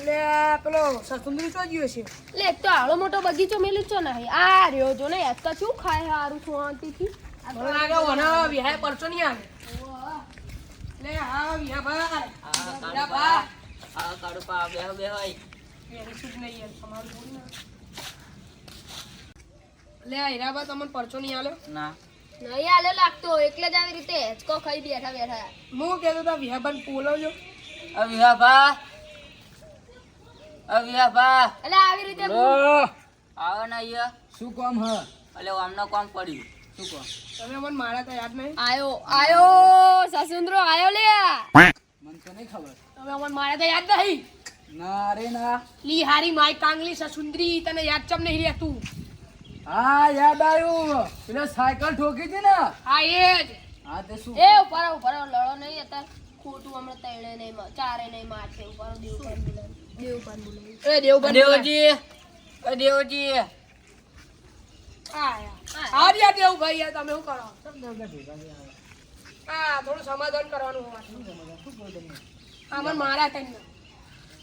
એટલે પેલો સસુંદરી તો ગયો છે. એટલે એક તો આળો મોટો બગીચો મેલી છો ને આ રહ્યો જો ને યાદ તો શું ખાય હારું શાંતિથી મને લાગે ઓના વિહાય પરચો નહીં આવે. લે હા વિહાભાઈ. વિહાભાઈ. આ કાડુ પા બે હોય વેરી શુદ્ધ નહીં યાર તમારું થોડી ના. લે હીરાબા તમને પરચો નહીં આલ્યો. ના નહીં આલે લાગતો એટલે જ આવી રીતે હેચકો ખાઈ બેઠા બેઠા હું કહેતો તો વિહાભાઈ બોલાવજો. અવિહાભા એટલે આવી રીતે આવો ને અહીંયા શું કામ હ એટલે આમનો કામ પડ્યું શું કામ તમે મને મારા તો યાદ નહીં. આયો સસુંદરો આયો લે મને તો નહીં ખબર. તમે મને મારા તો યાદ નહીં. ના રે ના. લી હારી માય કાંગલી સસુંદરી તને યાદ ચમ નહીં રહેતું. હા યાદ આવ્યું. પેલા સાયકલ ઠોકી હતી ને. હા એ જ. હા તે શું એ ઉપર લડો નહીં અત્યારે ખોટું હમણાં તૈણે નહીં ચારે નહીં મારશે ઉપર દેવપાન બોલાવી એ દેવબંધ દેવજી હા યાર દેવભાઈ યાર તમે શું કરો. હા થોડું સમાધાન કરવાનું હોય. હા મને મારા તને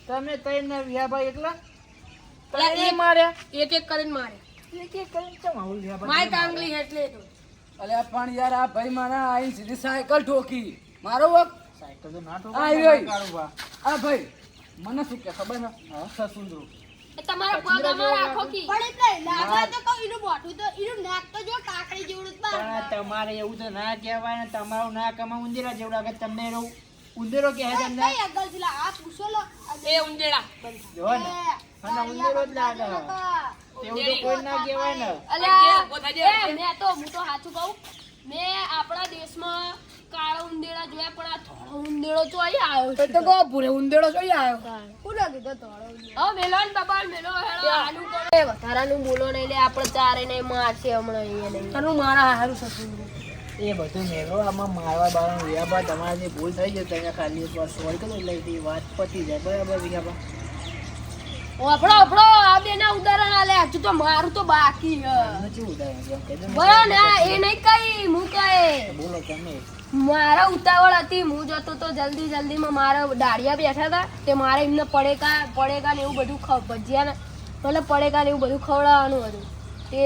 તમે તઈને વિયાભાઈ એકલા પેલા એક માર્યા એક એક કરીને માર્યા. એક કરીને કેમ આવું વિયાભાઈ? માય કાંગલી એટલે તો અલ્યા પણ યાર આ ભાઈ મારા આઈ સીધી સાયકલ ઠોકી. મારો વક સાયકલ તો ના ઠોકી. આ ભાઈ મને શું કે ખબર ને હા સસુંદરો તમારા પગ અમાર રાખો કી પણ એટલે લાગા તો કહું એનું મોઢું તો એનું નાક તો જો કાકડી જેવડું જ પણ તમારે એવું તો ના કહેવાય ને તમારું નાક આમાં ઉંદેરા જેવડા કે તમને રહું ઉંદેરો કહે તમને કઈ અગલ છે આ પૂછો લો એ ઉંદેડા જો ને અને ઉંદેરો જ લાગે એવું તો કોઈ ના કહેવાય ને અલ્યા મેં તો હું તો સાચું કહું મેં આપણા દેશમાં કાળો ઉંદેડા જોયા પણ આ ધોળો ઉંદેડો તો અહીં આવ્યો છે. તો કહો ભૂરે ઉંદેડો જોઈ આવ્યો. કોને કીધો ધોળો ઉંદેડો? હવે મેલો ને બાબા મેલો હેડો આનું કરે વધારાનું બોલો નહીં લે આપણે ચારે નહીં મારશે હમણાં અહીંયા નહીં તારું મારા હારું સસુંદરી. એ બધું મેળો આમાં મારવા બારવા વિયાબા તમારે જે ભૂલ થઈ જાય તમે ખાલી એક વાર સોલ્વ કરો એટલે એ વાત પતી જાય બરાબર વિયાબા આપણો આ બેના ઉદાહરણ આલે હજુ તો મારું તો બાકી હે નથી ઉદાહરણ એમ કહી દો ને. બરાબર ને એ નહીં કઈ હું કહે બોલો તમે મારા ઉતાવળ હતી હું જતો તો જલ્દીમાં મારા દાડિયા બેઠા હતા તે મારે એમને પડેકા ને એવું બધું ભજીયા ને મતલબ પડેકા ને એવું બધું ખવડાવવાનું હતું તે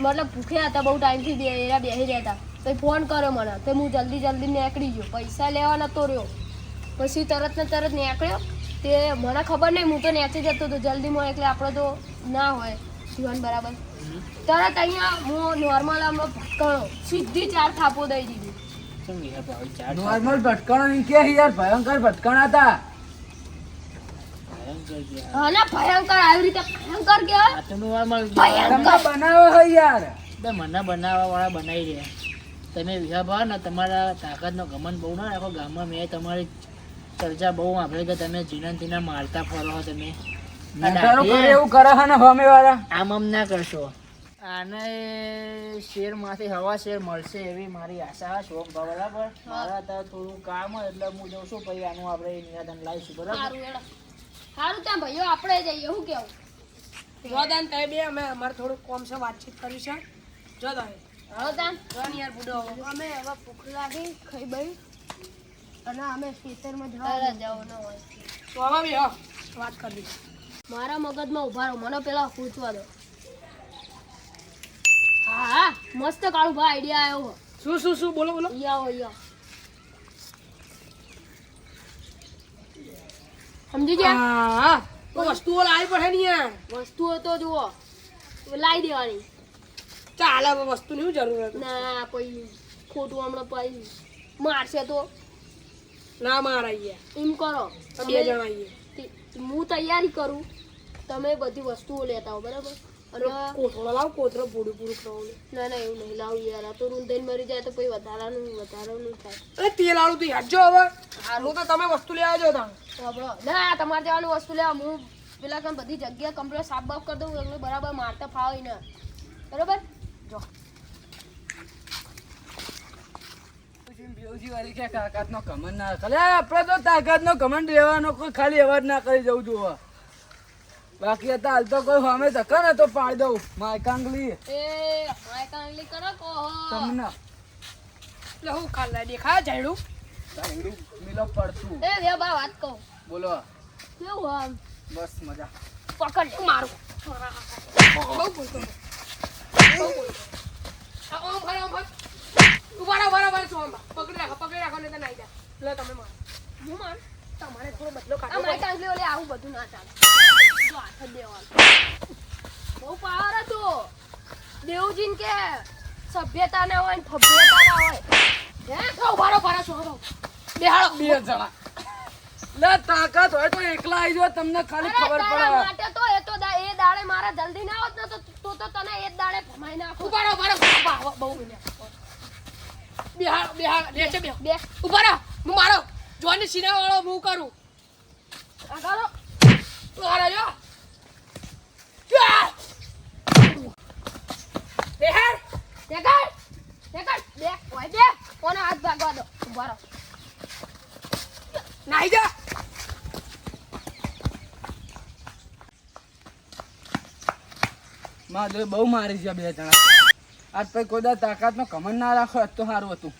મતલબ ભૂખ્યા હતા બહુ ટાઈમથી બેસી રહ્યા હતા તો ફોન કર્યો મને તો હું જલ્દી નીકળી ગયો પૈસા લેવા નતો રહ્યો પછી તરત ને તરત નીકળ્યો તે મને ખબર નહીં હું તો નેચી જતો હતો જલ્દીમાં એટલે આપણે તો ના હોય જીવન બરાબર તરત અહીંયા હું નોર્મલ આમ ભટકણો સીધી 4 થાપો દઈ દીધી શું વિયાબા હવે ચાર નોર્મલ ભટકણો નહીં કે યાર ભયંકર ભટકણા હતા. ભયંકર ગયા. હા ના ભયંકર આવી રીતે ભયંકર કહેવાય આ તો normal તમે બનાવો હો યાર. બે મને બનાવવા વાળા બનાવી રહ્યા તમે વિયાબા ને તમારા તાકાતનો ઘમંડ બહુ ના રાખો ગામમાં મેં તમારી ચર્ચા બહુ સાંભળી કે તમે જીના મારતા ફરો તમે નટારો કરે એવું કરે છે ને સામે વાળા. આમ ના કરશો આને શેર માંથી હવા શેર મળશે એવી મારી આશા છે બરાબર મારા ત્યાં થોડું કામ હોય એટલે હું જઉં છું પછી આનું આપણે નિવેદન લાવીશું બરાબર સારું ત્યાં ભાઈઓ આપણે જઈએ શું કેવું જોદાન તે બે અમે અમારે થોડું કોમ છે વાતચીત કરી છે. જોદાન હવે ત્યાં જોન યાર બુડો અમે હવે ભૂખ લાગી ખાઈ બઈ અને અમે ખેતરમાં જવાનું હોય તો હવે બી હા વાત કરવી. મારા મગજમાં ઉભા રહો મને પેલા પૂછવા દો હા મસ્ત કાળું ભાઈ આઈડિયા આવ્યો શું બોલો યા સમજી ગયા હા તો વસ્તુઓ લાવી પડે ને યાર. વસ્તુઓ તો જુઓ લાવી દેવાની ચાલે હવે વસ્તુની શું જરૂર હતી. ના કોઈ ખોટું હમણાં પછી મારશે તો ના મારા યાર એમ કરો તો 2 જણા આવીએ. હું તૈયારી કરું તમે બધી વસ્તુઓ લેતા હો બરાબર અને કોથળો લાવ કોથળો પૂરું કરવાનું. ના એવું નહીં લાવું યાર આ તો રૂંધાઈને મરી જાય તો પછી વધારાનું થાય અરે તેલ આળું તો યાદ જો હવે હું તો તમે વસ્તુ લેવા જો તા સાંભળો ના તમારે જવાનું વસ્તુ લેવા હું પેલા કામ બધી જગ્યા કમ્પ્લીટ સાફ બાફ કરી દઉં એટલે બરાબર મારતા ફાવે ને બરાબર જો તાકાતનો ઘમંડ ના કરે. આપણે તો તાકાતનો ઘમંડ રહેવાનો કોઈ ખાલી અવાજ ના કરી જવું જોવા. બાકી હતા હાલ તો કોઈ સામે ધક્કા ને તો પાડી દઉં માય કાંગલી એ માય કાંગલી કરો કહો તમને એટલે હું ખાલા દેખાય જાયડું મિલો પડતું. એ વે બા વાત કહું બોલો કેવું આમ બસ મજા. પકડ લે. મારું બહુ બોલતો બહુ બોલતો. આમ ફરે આમ ફરે. ઉભા રહો બરાબર છો આમ પકડી રાખો ને તો નાઈ જા. લે તમે મારો હું માર તમારે થોડો બદલો આ કાઢો મારી ટાંગલી ઓલે આવું બધું ના ચાલે જો હાથ જ દેવાનું બહુ પાવર હતો દેવજીન કે સભ્યતા ના હોય ને ભવ્યતા ના હોય ઉભા રહો બરાબર છો બેહાડો બે જણા લે તાકાત હોય તો એકલા આવી જાઓ તમને ખાલી અરે ખબર તારા પડે. માટે તો એ તો એ દાડે મારા જલ્દી ના આવત ને તો તને એ જ દાડે ભમાઈ નાખું ઉભા રહો બહુ મિનિટ બેહાડો લેચે બે બે ઉભા રહો હું મારો જોની સીના વાળો હું કરું આ કરો ઉભા રહો બેહાડ દેખાડ દેખાડ બે ઓય બે કોનો હાથ ભાગવા દો ઉભા રહો નાઈ જા મારે બહુ મારી છે બે જણા આજ પછી કોઈ તાકાત નો કમન ના રાખો આજ તો સારું હતું.